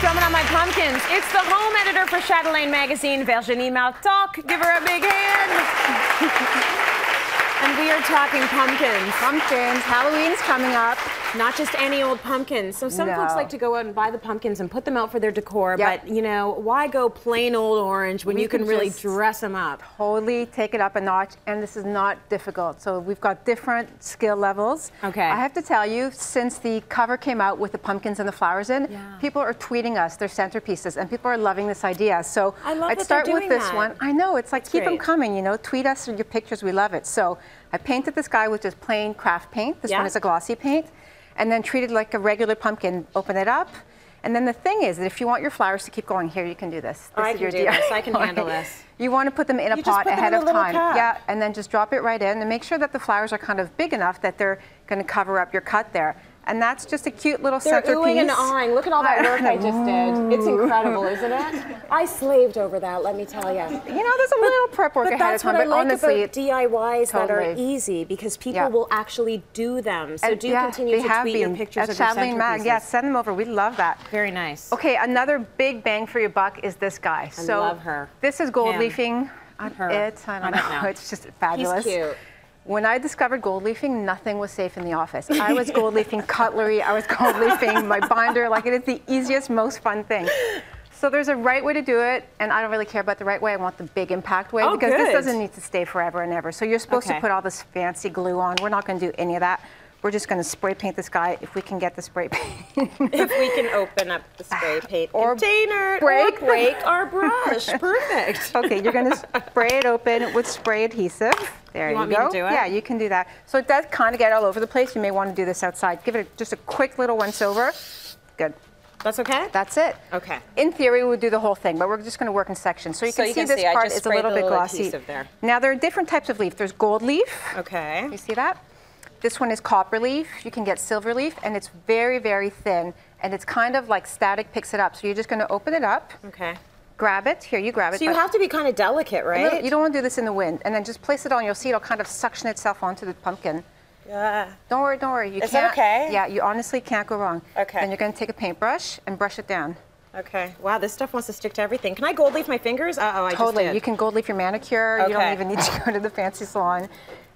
Drumming on my pumpkins. It's the home editor for Chatelaine magazine, Virginie Martoc. Give her a big hand. And we are talking pumpkins. Pumpkins. Halloween's coming up. Not just any old pumpkins. So some folks like to go out and buy the pumpkins and put them out for their decor, but you know, why go plain old orange when you can really dress them up? Totally take it up a notch, and this is not difficult. So we've got different skill levels. Okay. I have to tell you, since the cover came out with the pumpkins and the flowers in, people are tweeting us their centerpieces, and people are loving this idea. So I'd start with this one. I know, it's like, keep them coming, you know, tweet us your pictures, we love it. So I painted this guy with just plain craft paint. This one is a glossy paint. And then treat it like a regular pumpkin, open it up. And then the thing is that if you want your flowers to keep going, here, you can do this. I can do this, I can handle this. You want to put them in a pot ahead of time. Yeah, and then just drop it right in and make sure that the flowers are kind of big enough that they're going to cover up your cut there. And that's just a cute little centerpiece. They're oohing and awing. Look at all that work I just did. It's incredible, isn't it? I slaved over that, let me tell you. You know, there's a little prep work ahead of time, but honestly, that's what I like about DIYs that are easy, because people will actually do them. So do continue to tweet your pictures of your Chatelaine Mag. Yeah, send them over. We love that. Very nice. Okay, another big bang for your buck is this guy. I love her. This is gold leafing. I don't know. It's just fabulous. He's cute. When I discovered gold leafing, nothing was safe in the office. I was gold leafing cutlery, I was gold leafing my binder, like it is the easiest, most fun thing. So there's a right way to do it, and I don't really care about the right way, I want the big impact way, because this doesn't need to stay forever and ever. So you're supposed to put all this fancy glue on. We're not gonna do any of that. We're just going to spray paint this guy if we can get the spray paint. If we can open up the spray paint container or break our brush. Perfect. Okay, you're going to spray it open with spray adhesive. There you go. Want me to do it? Yeah, you can do that. So it does kind of get all over the place. You may want to do this outside. Give it just a quick little once over. Good. That's okay? That's it. Okay. In theory, we would do the whole thing, but we're just going to work in sections. So you can see this part is a little bit glossy. There. Now, there are different types of leaf. There's gold leaf. Okay. You see that? This one is copper leaf. You can get silver leaf, and it's very, very thin, and it's kind of like static picks it up. So you're just going to open it up. Okay. Grab it. Here, you grab it. So you have to be kind of delicate, right? You don't want to do this in the wind, and then just place it on. You'll see it'll kind of suction itself onto the pumpkin. Yeah. Don't worry, don't worry. Is that okay? Yeah, you honestly can't go wrong. Okay. Then you're going to take a paintbrush and brush it down. Okay. Wow, this stuff wants to stick to everything. Can I gold leaf my fingers? Uh-oh, I totally. just did. You can gold leaf your manicure. You don't even need to go to the fancy salon.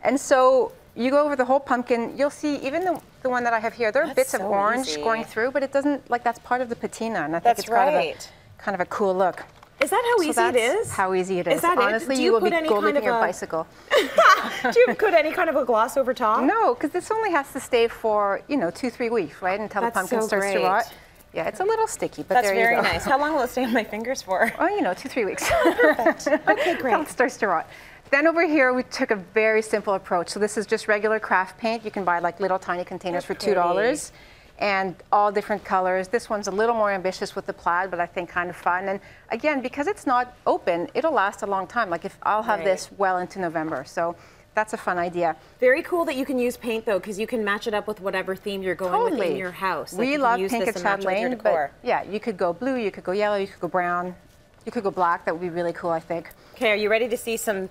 And so you go over the whole pumpkin. You'll see even the one that I have here, there are bits of orange going through, but it doesn't, like, that's part of the patina, and I think it's kind of a cool look. Is that how easy it is? How easy it is. Is that honestly, you will be gold leafing your bicycle. Do you put any kind of a gloss over top? No, because this only has to stay for, you know, 2-3 weeks, right, until the pumpkin starts to rot. Yeah, it's a little sticky, but there you go. That's very nice. How long will it stay on my fingers for? Oh, you know, 2-3 weeks. Perfect. Okay, great. Until it starts to rot. Then over here, we took a very simple approach. So this is just regular craft paint. You can buy like little tiny containers for $2. And all different colors. This one's a little more ambitious with the plaid, but I think kind of fun. And again, because it's not open, it'll last a long time. Like if I'll have this well into November. So that's a fun idea. Very cool that you can use paint though, because you can match it up with whatever theme you're going with in your house. We love pink at Chatelaine, but yeah, you could go blue, you could go yellow, you could go brown, you could go black. That would be really cool, I think. Okay, are you ready to see some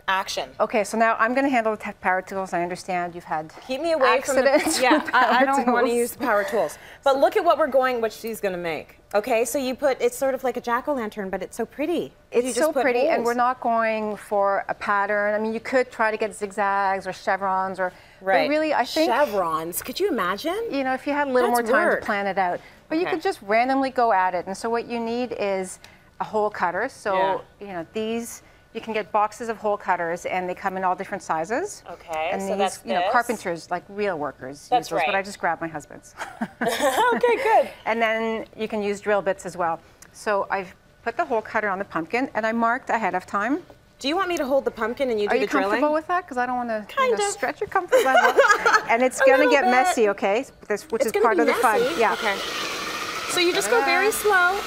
action? Okay, so now I'm going to handle the power tools. I understand you've had keep me away accidents from the I don't want to use the power tools. But look at what she's going to make. Okay, so you put, it's sort of like a jack-o'-lantern, but it's so pretty. It's so pretty, and we're not going for a pattern. I mean, you could try to get zigzags or chevrons or really, I think chevrons. Could you imagine? You know, if you had a little more time to plan it out, but you could just randomly go at it. And so what you need is a hole cutter. So you know, these, you can get boxes of hole cutters, and they come in all different sizes. Okay, and so these, that's you know, carpenters, like real workers, that's use those, but I just grabbed my husband's. Okay, good. And then you can use drill bits as well. So I've put the hole cutter on the pumpkin, and I marked ahead of time. Do you want me to hold the pumpkin and you do the drilling? Are you comfortable with that? Because I don't want to stretch your comfort level. And it's going to get messy, okay? Which is part of the fun. Yeah. Okay. So you just go very slow.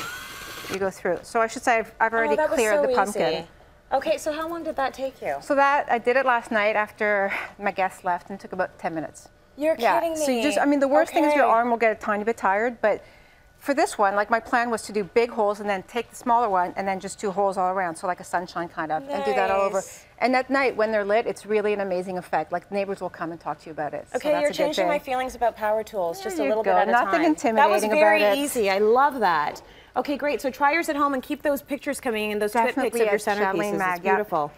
You go through. So I should say I've already cleared the pumpkin. Easy. Okay, so how long did that take you? So I did it last night after my guests left, and it took about 10 minutes. You're kidding me. So you just, I mean, the worst thing is your arm will get a tiny bit tired, but for this one, like my plan was to do big holes and then take the smaller one and then just do holes all around, so like a sunshine kind of, and do that all over. And at night when they're lit, it's really an amazing effect. Like neighbors will come and talk to you about it. Okay, so you're changing my feelings about power tools just a little bit at a time. Nothing intimidating about it. That was very easy. I love that. Okay, great. So try yours at home and keep those pictures coming in, those twit pics of your centerpieces. It's beautiful.